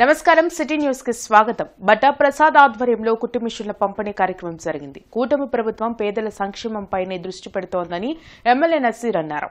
నమస్కారం city news కి స్వాగతం. బట్టా ప్రసాద్ ఆధ్వర్యంలో కుట్టు మిషన్ల పంపిణీ కార్యక్రమం జరిగింది. కూటమి ప్రభుత్వం పేదల సంక్షేమంపైనే దృష్టి పెడుతోందని ఎమ్మెల్యే నసీర్ అన్నారు.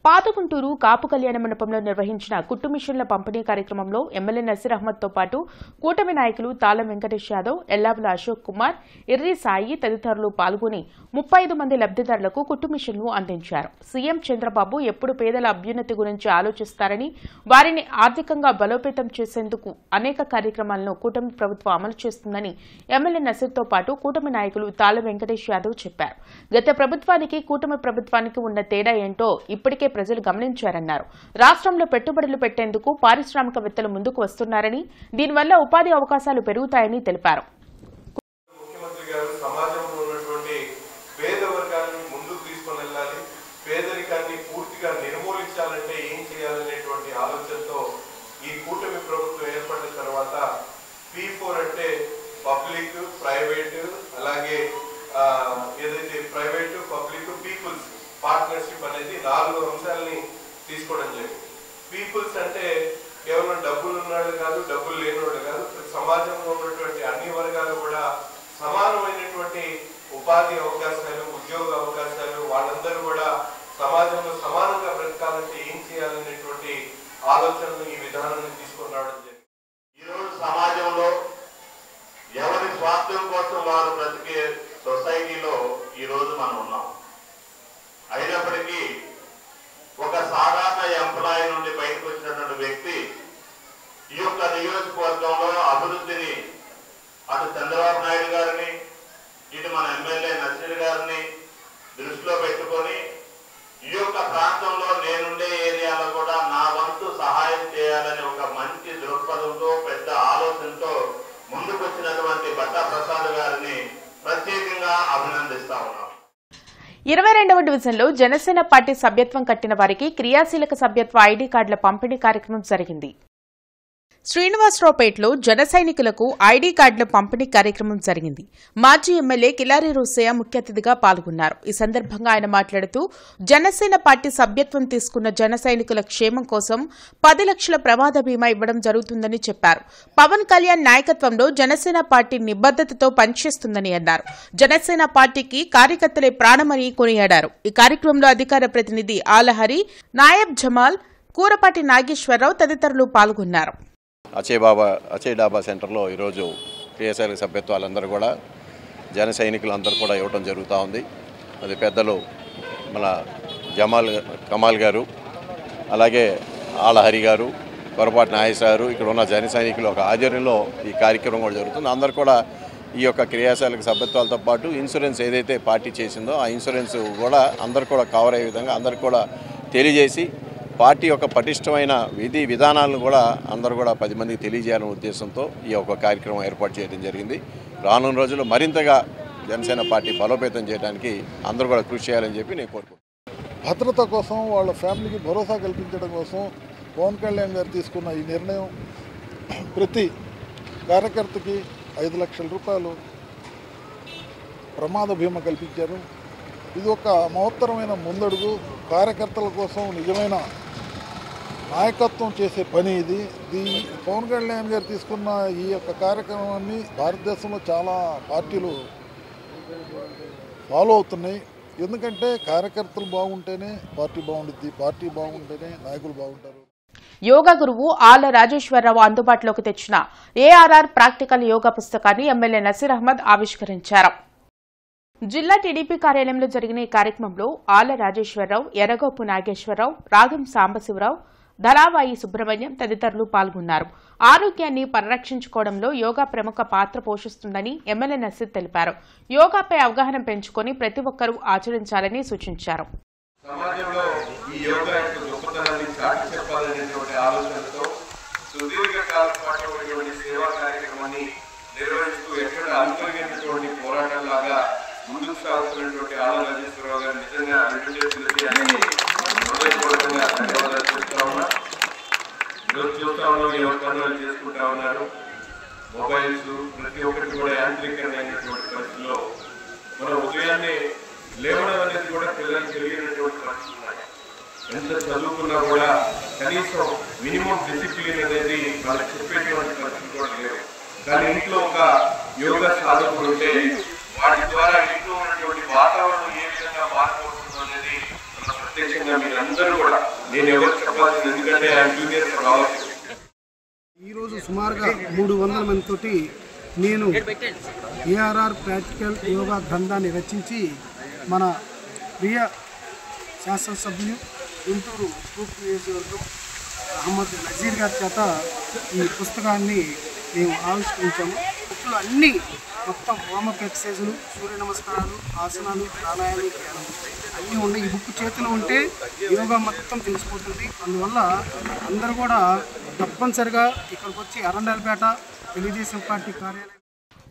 పాతగుంటూరు కాపు కళ్యాణ మండపంలో నిర్వహించిన కుట్టు మిషన్ల పంపిణీ కార్యక్రమంలో ఎమ్మెల్యే నసీర్ అహ్మద్ తో పాటు కూటమి నాయకులు తాళం వెంకటేష్ యాదవ్, ఎల్లావుల అశోక్ కుమార్, ఇర్రి సాయి తదితరులు పాల్గొని 35 మంది లబ్దిదారులకు కుట్టు మిషన్లు అందించారు. సీఎం చంద్రబాబు ఎప్పుడు పేదల అభ్యున్నతి గురించి ఆలోచిస్తారని, వారిని ఆర్థికంగా బలోపేతం చేసేందుకు అనేక కార్యక్రమాలను కూటమి ప్రభుత్వం అమలు చేస్తుందని ఎమ్మెల్యే నసీర్ తో పాటు కూటమి నాయకులు తాళం వెంకటేష్ యాదవ్ చెప్పారు. గత ప్రభుత్వానికి కూటమి ప్రభుత్వానికి ఉన్న తేడా ఏంటో ఇప్పటికే ప్రజలు గమనించారన్నారు. రాష్ట్రంలో పెట్టుబడులు పెట్టేందుకు పారిశ్రామికవేత్తలు ముందుకు వస్తున్నారని, దీనివల్ల ఉపాధి అవకాశాలు పెరుగుతాయని తెలిపారు. ముఖ్యమంత్రి గారు సమాజంలో ఉన్నటువంటి పేద వర్గాలను ముందుకు తీసుకొని వెళ్ళాలి, పేదరికాన్ని పూర్తిగా నిర్మూలించాలంటే ఏం చేయాలనేటువంటి ఆలోచనతో ఈ కూటమి ప్రభుత్వం ఏర్పడిన తర్వాత P4 అంటే పబ్లిక్, ప్రైవేట్, అలాగే ఏదైతే ప్రైవేట్, పబ్లిక్, పీపుల్స్ పార్ట్నర్షిప్ అనేది 4 అంశాలని తీసుకోవడం జరిగింది. పీపుల్స్ అంటే కేవలం డబ్బులు ఉన్నాడు కాదు, డబ్బులు లేనివాడు కాదు, సమాజంలో ఉన్నటువంటి అన్ని వర్గాలు కూడా సమానమైనటువంటి ఉపాధి అవకాశాలు, ఉద్యోగ అవకాశాలు, వాళ్ళందరూ కూడా సమాజంలో సమానంగా బ్రతకాలంటే ఏం చేయాలనేటువంటి ఆలోచనలు ఈ విధానాన్ని తీసుకొని రావడం జరిగింది. ఈరోజు సమాజంలో ఎవరి స్వార్థం కోసం వారు బ్రతికే సొసైటీలో ఈరోజు మనం ఉన్నాం. అయినప్పటికీ ఒక సాధారణ ఎంప్లాయీ నుండి బయటకు వచ్చినటువంటి వ్యక్తి ఈ యొక్క నియోజకవర్గంలో అభివృద్ధిని అటు చంద్రబాబు నాయుడు గారిని, ఇటు మన ఎమ్మెల్యే నసీర్ గారిని దృష్టిలో పెట్టుకొని ఈ యొక్క ప్రాంతంలో నేనుండే ఏరియాలో కూడా నా వంతు సహాయం చేయాలని ఒక మంచి దృక్పథంతో, పెద్ద ఆలోచనతో ముందుకు వచ్చినటువంటి బట్టా ప్రసాద్ గారిని ప్రత్యేకంగా అభినందిస్తా ఉన్నాం. 22వ డివిజన్లో జనసేన పార్టీ సభ్యత్వం కట్టిన వారికి క్రియాశీలక సభ్యత్వ ఐడీ కార్డుల పంపిణీ కార్యక్రమం జరిగింది. శ్రీనివాసరావుపేటలో జన సైనికులకు ఐడీ కార్డుల పంపిణీ కార్యక్రమం జరిగింది. మాజీ ఎమ్మెల్యే కిలారి రోసయ్య ముఖ్య అతిథిగా పాల్గొన్నారు. ఈ సందర్భంగా ఆయన మాట్లాడుతూ జనసేన పార్టీ సభ్యత్వం తీసుకున్న జన సైనికుల క్షేమం కోసం 10 లక్షల ప్రమాద బీమా ఇవ్వడం జరుగుతుందని చెప్పారు. పవన్ కళ్యాణ్ నాయకత్వంలో జనసేన పార్టీ నిబద్దతతో పనిచేస్తుందని అన్నారు. జనసేన పార్టీకి కార్యకర్తలే ప్రాణమని కొనియాడారు. ఈ కార్యక్రమంలో అధికార ప్రతినిధి ఆలహరి, నాయబ్ జమాల్, కూరపాటి నాగేశ్వరరావు తదితరులు పాల్గొన్నారు. అచయ్ డాబా సెంటర్లో ఈరోజు క్రియాశీలక సభ్యత్వాలందరూ కూడా జన సైనికులందరూ కూడా ఇవ్వడం జరుగుతూ ఉంది. అది పెద్దలు మన కమాల్ గారు, అలాగే ఆలహరి గారు, కొరపాటి నాగేశ్వర గారు, ఇక్కడ ఉన్న జన సైనికులు ఒక ఆధ్వర్యంలో ఈ కార్యక్రమం కూడా జరుగుతుంది. అందరూ కూడా ఈ యొక్క క్రియాశీలక సభ్యత్వాలతో పాటు ఇన్సూరెన్స్ ఏదైతే పార్టీ చేసిందో ఆ ఇన్సూరెన్స్ కూడా అందరూ కూడా కవర్ అయ్యే విధంగా అందరూ కూడా తెలియజేసి పార్టీ యొక్క పటిష్టమైన విధి విధానాలను కూడా అందరూ కూడా 10 మందికి తెలియజేయాలనే ఉద్దేశంతో ఈ యొక్క కార్యక్రమం ఏర్పాటు చేయడం జరిగింది. రానున్న రోజుల్లో మరింతగా జనసేన పార్టీ బలోపేతం చేయడానికి అందరూ కూడా కృషి చేయాలని చెప్పి నేను కోరుకుంటున్నాను. భద్రత కోసం, వాళ్ళ ఫ్యామిలీకి భరోసా కల్పించడం కోసం పవన్ కళ్యాణ్ గారు తీసుకున్న ఈ నిర్ణయం ప్రతి కార్యకర్తకి 5 లక్షల రూపాయలు ప్రమాద బీమా కల్పించారు. ఇది ఒక మహత్తరమైన ముందడుగు. కార్యకర్తల కోసం నిజమైన నాయకత్వం చేసే పని ఇది. పవన్ కళ్యాణ్ గారు తీసుకున్న ఈ యొక్క కార్యక్రమాన్ని భారతదేశంలో చాలా పార్టీలు ఫాలో అవుతున్నాయి. ఎందుకంటే కార్యకర్తలు బాగుంటేనే పార్టీ బాగుంటుంది, పార్టీ బాగుంటేనే నాయకులు బాగుంటారు. యోగా గురువు ఆళ్ల రాజేశ్వరరావు అందుబాటులోకి తెచ్చిన ఏఆర్ఆర్ ప్రాక్టికల్ యోగా పుస్తకాన్ని ఎమ్మెల్యే నసీర్ అహ్మద్ ఆవిష్కరించారు. జిల్లా టీడీపీ కార్యాలయంలో జరిగిన ఈ కార్యక్రమంలో ఆళ్ల రాజేశ్వరరావు, ఎర్రగోపు నాగేశ్వరరావు, రాగం సాంబశివరావు, ధరావాయి సుబ్రహ్మణ్యం తదితరులు పాల్గొన్నారు. ఆరోగ్యాన్ని పరిరక్షించుకోవడంలో యోగా ప్రముఖ పాత్ర పోషిస్తుందని ఎమ్మెల్యే నసీర్ తెలిపారు. యోగాపై అవగాహన పెంచుకొని ప్రతి ఒక్కరూ ఆచరించాలని సూచించారు. సమాజంలో ఈ యోగా యొక్క గొప్పతనాన్ని చాటి చెప్పాలనేటువంటి ఆలోచనతో సుదీర్ఘకాలం పాటు ఉన్నటువంటి సేవా కార్యక్రమాన్ని నిర్వహిస్తూ ఎక్కడ అనుకూలమైనటువంటి పోరాటంలాగా ముందుకు సాగుతున్నటువంటి ఆళ్ల రాజేశ్వరరావు గారు నిజంగా హృదయపూర్వకంగా ధన్యవాదాలు చెప్తా ఉన్నా. ఈరోజు చూస్తా ఉన్నాం, ఎవరి పనులు చేసుకుంటా ఉన్నారు. మొబైల్స్ ప్రతి ఒక్కటి కూడా యాంత్రికమైనటువంటి పరిస్థితుల్లో మన ఉదయాన్నే లేవడం అనేది కూడా పిల్లలకు తెలియనటువంటి పరిస్థితులు ఉన్నాయి. ఎంత చదువుకున్నా కూడా కనీసం మినిమం డిసిప్లిన్ అనేది వాళ్ళకి చెప్పేటువంటి పరిస్థితి కూడా లేవు. కానీ ఇంట్లో ఒక యోగా సాధకుడు ఉంటే వాటి ద్వారా ఇంట్లో ఉన్నటువంటి వాతావరణం ఏ విధంగా మారిపోతుందో అనేది ప్రత్యక్షంగా మీరందరూ కూడా, నేను ఎవరు చెప్పాల్సింది, ఎందుకంటే ఆ జూనియర్ రావచ్చు. ఈరోజు సుమారుగా 300 మందితోటి నేను ఏఆర్ఆర్ ప్రాక్టికల్ యోగా గ్రంథాన్ని రచించి మన ప్రియ శాసనసభ్యులు గుంటూరు తూర్పు నియోజకవర్గం అహ్మద్ నజీర్ గారి చేత ఈ పుస్తకాన్ని మేము ఆవిష్కరించాము. బుక్లో అన్నీ మొత్తం వామప్ ఎక్సర్సైజులు, సూర్య నమస్కారాలు, ఆసనాలు, ప్రాణాయామాలు, ధ్యానం అన్నీ ఉన్నాయి. ఈ బుక్ చేతిలో ఉంటే యోగా మొత్తం తెలిసిపోతుంది. అందువల్ల అందరూ కూడా తప్పనిసరిగా ఇక్కడికి వచ్చి అరండల్పేట తెలుగుదేశం పార్టీ కార్యాలయం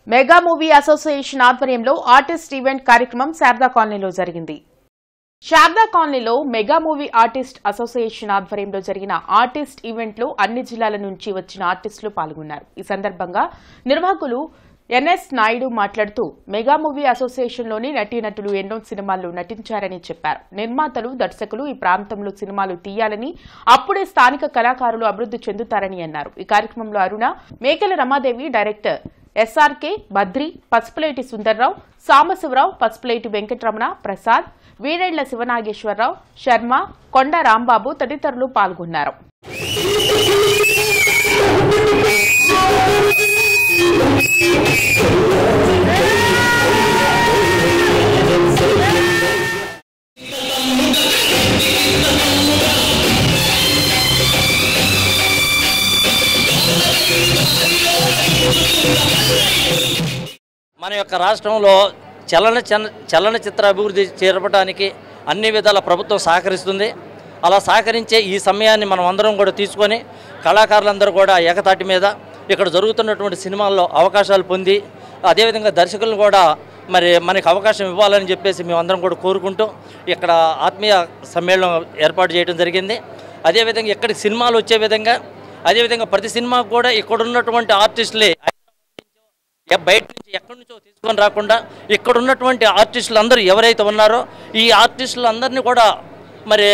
మెగా మూవీ అసోసియేషన్ ఆధ్వర్యంలో ఆర్టిస్ట్ ఈవెంట్ కార్యక్రమం శారదా కాలనీలో జరిగింది. శారదా కాలనీలో మెగా మూవీ ఆర్టిస్ట్ అసోసియేషన్ ఆధ్వర్యంలో జరిగిన ఆర్టిస్ట్ ఈవెంట్లో అన్ని జిల్లాల నుంచి వచ్చిన ఆర్టిస్టులు పాల్గొన్నారు. ఈ సందర్భంగా నిర్వాహకులు ఎన్ఎస్ నాయుడు మాట్లాడుతూ మెగా మూవీ అసోసియేషన్లోని నటీనటులు ఎన్నో సినిమాల్లో నటించారని చెప్పారు. నిర్మాతలు, దర్శకులు ఈ ప్రాంతంలో సినిమాలు తీయాలని, అప్పుడే స్థానిక కళాకారులు అభివృద్ధి చెందుతారని అన్నారు. ఈ కార్యక్రమంలో అరుణ, మేకల రమాదేవి, డైరెక్టర్ ఎస్ఆర్కే, బద్రి, పసుపులేటి సుందర్రావు, సాంబశివరావు, పసుపులేటి వెంకటరమణ, ప్రసాద్, వీరేళ్ల శివనాగేశ్వరరావు, శర్మ, కొండ రాంబాబు తదితరులు పాల్గొన్నారు. మన యొక్క రాష్ట్రంలో చలనచిత్ర అభివృద్ధి చేపట్టడానికి అన్ని విధాల ప్రభుత్వం సహకరిస్తుంది. అలా సహకరించే ఈ సమయాన్ని మనం అందరం కూడా తీసుకొని కళాకారులందరూ కూడా ఏకతాటి మీద ఇక్కడ జరుగుతున్నటువంటి సినిమాల్లో అవకాశాలు పొంది, అదేవిధంగా దర్శకులను కూడా మరి మనకి అవకాశం ఇవ్వాలని చెప్పేసి మేమందరం కూడా కోరుకుంటూ ఇక్కడ ఆత్మీయ సమ్మేళనం ఏర్పాటు చేయడం జరిగింది. అదేవిధంగా ఇక్కడికి సినిమాలు వచ్చే విధంగా, అదేవిధంగా ప్రతి సినిమాకు కూడా ఇక్కడ ఉన్నటువంటి ఆర్టిస్టులే బయట నుంచి ఎక్కడి నుంచో తీసుకొని రాకుండా ఇక్కడ ఉన్నటువంటి ఆర్టిస్టులు అందరూ ఎవరైతే ఉన్నారో ఈ ఆర్టిస్టులు అందరినీ కూడా మరి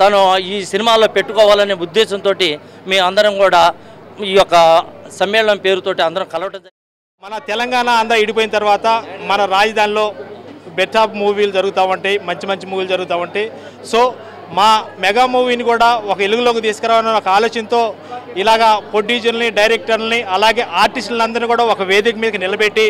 తను ఈ సినిమాలో పెట్టుకోవాలనే ఉద్దేశంతో మేము అందరం కూడా ఈ యొక్క సమ్మేళనం పేరుతోటి అందరం కలవటం. మన తెలంగాణ అంతా ఇడిపోయిన తర్వాత మన రాజధానిలో బెస్ట్ ఆఫ్ మూవీలు జరుగుతూ ఉంటాయి, మంచి మంచి మూవీలు జరుగుతూ ఉంటాయి. సో మా మెగా మూవీని కూడా ఒక వెలుగులోకి తీసుకురావాలన్న ఒక ఆలోచనతో ఇలాగా ప్రొడ్యూసర్ని, డైరెక్టర్ని, అలాగే ఆర్టిస్టులందరినీ కూడా ఒక వేదిక మీదకి నిలబెట్టి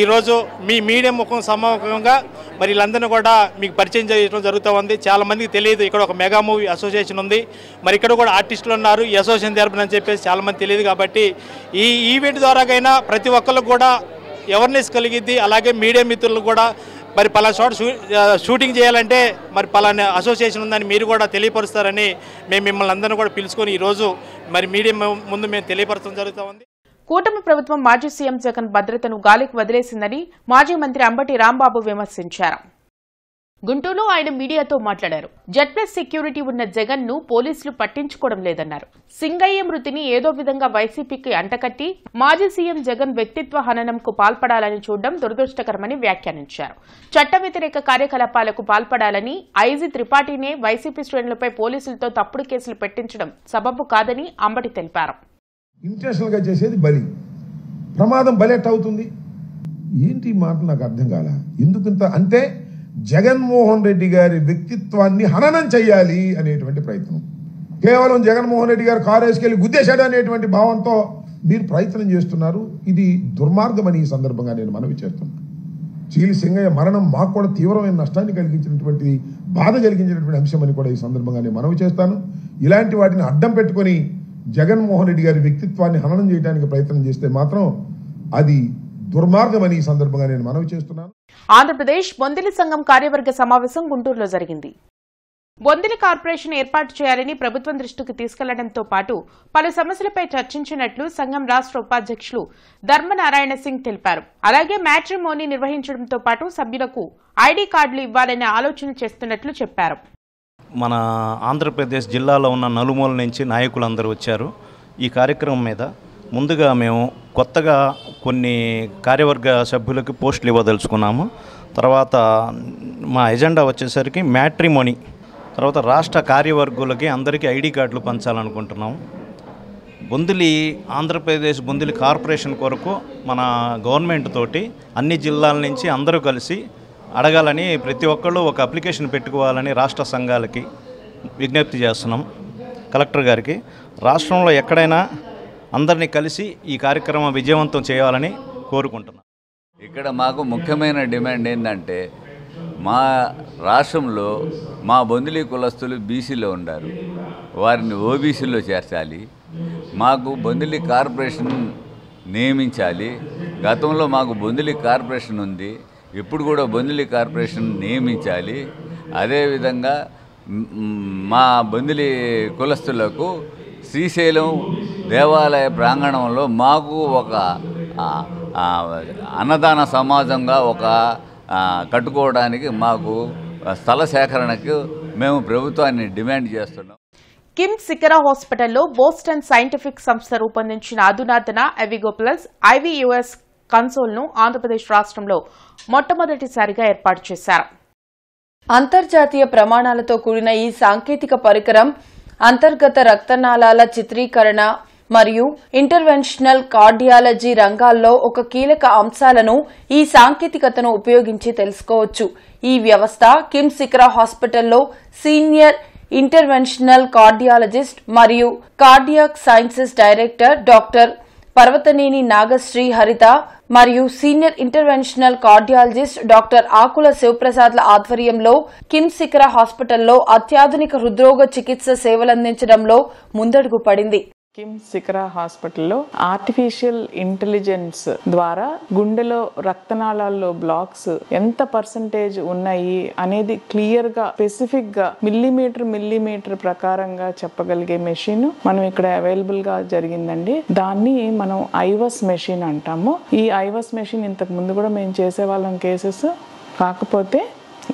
ఈరోజు మీ మీడియా ముఖం సమాముఖంగా మరి వీళ్ళందరినీ కూడా మీకు పరిచయం చేయడం జరుగుతూ ఉంది. చాలామందికి తెలియదు ఇక్కడ ఒక మెగా మూవీ అసోసియేషన్ ఉంది, మరి ఇక్కడ కూడా ఆర్టిస్టులు ఉన్నారు, ఈ అసోసియేషన్ తరపున చెప్పేసి చాలామంది తెలియదు. కాబట్టి ఈ ఈవెంట్ ద్వారాగైనా ప్రతి ఒక్కరికి కూడా అవేర్నెస్ కలిగిద్ది. అలాగే మీడియా మిత్రులు కూడా మరి పలానా చోట షూటింగ్ చేయాలంటే మరి పలానా అసోసియేషన్ ఉందని మీరు కూడా తెలియపరుస్తారని మేము మిమ్మల్ని అందరినీ కూడా పిలుచుకొని ఈరోజు మరి మీడియా ముందు మేము తెలియపరచడం జరుగుతూ ఉంది. కూటమి ప్రభుత్వం మాజీ సీఎం జగన్ భద్రతను గాలికి వదిలేసిందని మాజీ మంత్రి అంబటి రాంబాబు విమర్శించారు. గుంటూరులో ఆయన మీడియాతో మాట్లాడారు. జెడ్ప్లస్ సెక్యూరిటీ ఉన్న జగన్ ను పోలీసులు పట్టించుకోవడం లేదన్నారు. సింగయ్య మృతిని ఏదో విధంగా వైసీపీకి అంటకట్టి మాజీ సీఎం జగన్ వ్యక్తిత్వ హననంకు పాల్పడాలని చూడడం దురదృష్టకరమని వ్యాఖ్యానించారు. చట్ట వ్యతిరేక కార్యకలాపాలకు పాల్పడాలని ఐజీ త్రిపాఠినే వైసీపీ శ్రేణులపై పోలీసులతో తప్పుడు కేసులు పెట్టించడం సబబు కాదని అంబటి తెలిపారు. ఇంటెన్షనల్గా చేసేది బలి, ప్రమాదం బలెట్ అవుతుంది. ఏంటి మాట నాకు అర్థం కాల. ఎందుకంత అంటే జగన్మోహన్ రెడ్డి గారి వ్యక్తిత్వాన్ని హననం చేయాలి అనేటువంటి ప్రయత్నం. కేవలం జగన్మోహన్ రెడ్డి గారు కారు వేసుకెళ్ళి గుద్దేశాడు అనేటువంటి భావంతో మీరు ప్రయత్నం చేస్తున్నారు. ఇది దుర్మార్గమని ఈ సందర్భంగా నేను మనవి చేస్తున్నాను. చీలి సింగయ్య మరణం మాకు కూడా తీవ్రమైన నష్టాన్ని కలిగించినటువంటి, బాధ కలిగించినటువంటి అంశం అని కూడా ఈ సందర్భంగా నేను మనవి చేస్తాను. ఇలాంటి వాటిని అడ్డం పెట్టుకొని జగన్మోహన్ రెడ్డి గారి వ్యక్తిత్వాన్ని హననం చేయడానికి ప్రయత్నం చేస్తే మాత్రం అది దుర్మార్గమని ఈ సందర్భంగా నేను మనవి చేస్తున్నాను. ఆంధ్రప్రదేశ్ బొందిలి సంఘం కార్యవర్గ సమావేశం గుంటూరులో జరిగింది. బొందిలి కార్పొరేషన్ ఏర్పాటు చేయాలని ప్రభుత్వం దృష్టికి తీసుకెళ్లడంతో పాటు పలు సమస్యలపై చర్చించినట్లు సంఘం రాష్ట్ర ఉపాధ్యక్షులు ధర్మనారాయణ సింగ్ తెలిపారు. అలాగే మ్యాట్రిమోనీ నిర్వహించడంతో పాటు సభ్యులకు ఐడీ కార్డులు ఇవ్వాలనే ఆలోచన చేస్తున్నట్లు చెప్పారు. మన ఆంధ్రప్రదేశ్ జిల్లాలో ఉన్న నలుమూల నుంచి నాయకులందరూ వచ్చారు. ఈ కార్యక్రమం మీద ముందుగా మేము కొత్తగా కొన్ని కార్యవర్గ సభ్యులకు పోస్టులు ఇవ్వదలుచుకున్నాము. తర్వాత మా ఎజెండా వచ్చేసరికి మ్యాట్రిమోనీ తర్వాత రాష్ట్ర కార్యవర్గులకి అందరికీ ఐడి కార్డులు పంచాలనుకుంటున్నాం. బొందిలి ఆంధ్రప్రదేశ్ బొందిలి కార్పొరేషన్ కొరకు మన గవర్నమెంట్ తోటి అన్ని జిల్లాల నుంచి అందరూ కలిసి అడగాలని ప్రతి ఒక్కళ్ళు ఒక అప్లికేషన్ పెట్టుకోవాలని రాష్ట్ర సంఘాలకి విజ్ఞప్తి చేస్తున్నాం కలెక్టర్ గారికి. రాష్ట్రంలో ఎక్కడైనా అందరినీ కలిసి ఈ కార్యక్రమం విజయవంతం చేయాలని కోరుకుంటున్నాం. ఇక్కడ మాకు ముఖ్యమైన డిమాండ్ ఏంటంటే మా రాష్ట్రంలో మా బొందిలి కులస్తులు బీసీలో ఉన్నారు, వారిని ఓబీసీలో చేర్చాలి. మాకు బొందిలి కార్పొరేషన్ నియమించాలి. గతంలో మాకు బొందిలి కార్పొరేషన్ ఉంది, ఇప్పుడు కూడా బొందిలి కార్పొరేషన్ నియమించాలి. అదేవిధంగా మా బొందిలి కులస్తులకు శ్రీశైలం దేవాలయ ప్రాంగణంలో మాకు ఒక అన్నదాన సమాజంగా ఒక కట్టుకోవడానికి మాకు స్థల సేకరణకు మేము ప్రభుత్వాన్ని డిమాండ్ చేస్తున్నాం. కిమ్స్ సికరా హాస్పిటల్లో బోస్టన్ సైంటిఫిక్ సంస్థ రూపొందించిన అధునాతన ఎవిగో ప్లస్ ఐవీయూఎస్ కన్సోల్ను ఆంధ్రప్రదేశ్ రాష్ట్రంలో మొట్టమొదటిసారిగా ఏర్పాటు చేశారు. అంతర్జాతీయ ప్రమాణాలతో కూడిన ఈ సాంకేతిక పరికరం అంతర్గత రక్తనాళాల చిత్రీకరణ మరియు ఇంటర్వెన్షనల్ కార్డియాలజీ రంగాల్లో ఒక కీలక అంశాలను ఈ సాంకేతికతను ఉపయోగించి తెలుసుకోవచ్చు. ఈ వ్యవస్థ కిమ్స్ సికరా హాస్పిటల్లో సీనియర్ ఇంటర్వెన్షనల్ కార్డియాలజిస్ట్ మరియు cardiac sciences director doctor Parvathaneni Nagasri హరిత మరియు సీనియర్ ఇంటర్వెన్షనల్ కార్డియాలజిస్ట్ డాక్టర్ ఆకుల శివప్రసాద్ల ఆధ్వర్యంలో కిమ్స్ సికరా హాస్పిటల్లో అత్యాధునిక హృద్రోగ చికిత్స సేవలందించడంలో ముందడుగు పడింది. కిమ్స్ సికరా హాస్పిటల్లో ఆర్టిఫిషియల్ ఇంటెలిజెన్స్ ద్వారా గుండెలో రక్తనాళాల్లో బ్లాక్స్ ఎంత పర్సంటేజ్ ఉన్నాయి అనేది క్లియర్ గా స్పెసిఫిక్ గా మిల్లీమీటర్ ప్రకారంగా చెప్పగలిగే మెషిన్ మనం ఇక్కడ అవైలబుల్ గా జరిగిందండి. దాన్ని మనం ఐవస్ మెషిన్ అంటాము. ఈ ఐవస్ మెషిన్ ఇంతకు ముందు కూడా మేము చేసేవాళ్ళం కేసెస్, కాకపోతే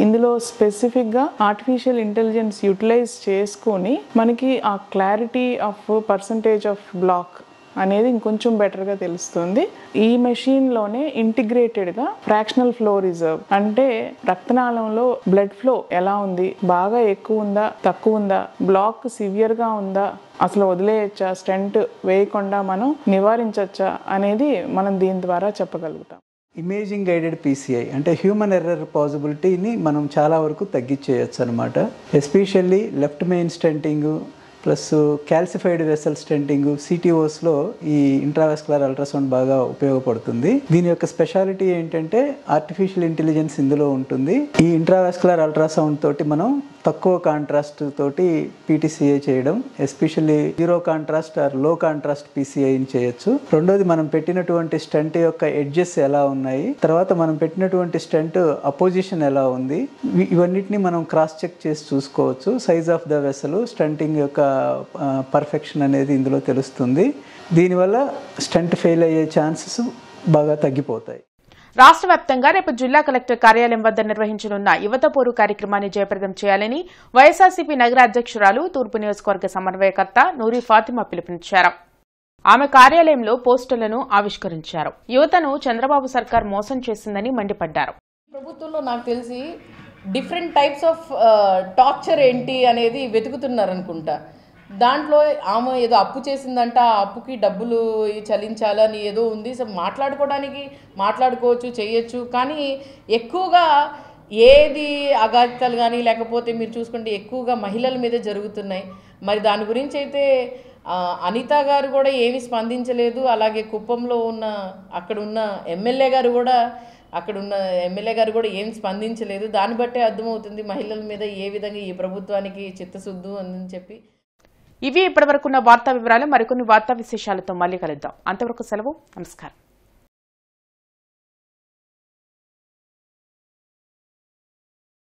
ఇందులో స్పెసిఫిక్గా ఆర్టిఫిషియల్ ఇంటెలిజెన్స్ యూటిలైజ్ చేసుకొని మనకి ఆ clarity of percentage of block అనేది ఇంకొంచెం బెటర్గా తెలుస్తుంది. ఈ మెషిన్లోనే ఇంటిగ్రేటెడ్గా ఫ్రాక్షనల్ ఫ్లో రిజర్వ్ అంటే రక్తనాళంలో బ్లడ్ ఫ్లో ఎలా ఉంది, బాగా ఎక్కువ ఉందా తక్కువ ఉందా, బ్లాక్ సివియర్గా ఉందా, అసలు వదిలేయచ్చా, స్టెంట్ వేయకుండా మనం నివారించచ్చా అనేది మనం దీని ద్వారా చెప్పగలుగుతాం. ఇమేజింగ్ గైడెడ్ పీసీఐ అంటే హ్యూమన్ ఎర్రర్ పాసిబిలిటీని మనం చాలా వరకు తగ్గించేయచ్చు అనమాట. Especially left main stenting plus calcified vessel stenting సిటీఓస్లో ఈ ఇంట్రావాస్కులర్ అల్ట్రాసౌండ్ బాగా ఉపయోగపడుతుంది. దీని యొక్క స్పెషాలిటీ ఏంటంటే ఆర్టిఫిషియల్ ఇంటెలిజెన్స్ ఇందులో ఉంటుంది. ఈ ఇంట్రావాస్కులర్ అల్ట్రాసౌండ్ తోటి మనం తక్కువ కాంట్రాస్ట్ తోటి పీటీసీఐ చేయడం, ఎస్పెషల్లీ జీరో కాంట్రాస్ట్ ఆర్ లో కాంట్రాస్ట్ పీసీఐని చేయొచ్చు. రెండోది మనం పెట్టినటువంటి స్టంట్ యొక్క ఎడ్జెస్ ఎలా ఉన్నాయి, తర్వాత మనం పెట్టినటువంటి స్టంట్ అపోజిషన్ ఎలా ఉంది, ఇవన్నిటిని మనం క్రాస్ చెక్ చేసి చూసుకోవచ్చు. Size of the vessel, stunting యొక్క పర్ఫెక్షన్ అనేది ఇందులో తెలుస్తుంది. దీనివల్ల స్టంట్ ఫెయిల్ అయ్యే ఛాన్సెస్ బాగా తగ్గిపోతాయి. రాష్ట్ర వ్యాప్తంగా రేపు జిల్లా కలెక్టర్ కార్యాలయం వద్ద నిర్వహించనున్న యువత పోరు కార్యక్రమాన్ని జయప్రదం చేయాలని వైఎస్ఆర్సీపీ నగర అధ్యక్షురాలు తూర్పు నియోజకవర్గ సమన్వయకర్త నూరి ఫాతిమా పిలుపునిచ్చారు. ఆమె కార్యాలయంలో పోస్టర్లను ఆవిష్కరించారు. యువతను చంద్రబాబు సర్కార్ మోసం చేసిందని మండిపడ్డారు. ప్రభుత్వంలో నాకు తెలిసి డిఫరెంట్ టైప్స్ ఆఫ్ టార్చర్ ఏంటి అనేది వెతుకుతున్నారనుకుంటా. దాంట్లో ఆమె ఏదో అప్పు చేసిందంట, ఆ అప్పుకి డబ్బులు చెల్లించాలని ఏదో ఉంది. సో మాట్లాడుకోవడానికి మాట్లాడుకోవచ్చు, చేయొచ్చు, కానీ ఎక్కువగా ఏది అఘాయిత్యాలు కానీ లేకపోతే మీరు చూసుకుంటే ఎక్కువగా మహిళల మీద జరుగుతున్నాయి. మరి దాని గురించి అయితే అనిత గారు కూడా ఏమీ స్పందించలేదు. అలాగే కుప్పంలో ఉన్న అక్కడున్న ఎమ్మెల్యే గారు కూడా ఏం స్పందించలేదు. దాన్ని బట్టే అర్థమవుతుంది మహిళల మీద ఏ విధంగా ఈ ప్రభుత్వానికి చిత్తశుద్ధి అని చెప్పి. ఇవి ఇప్పటివరకున్న వార్తా వివరాలు. మరికొన్ని వార్తా విశేషాలతో మళ్ళీ కలుద్దాం. అంతవరకు సెలవు. నమస్కారం.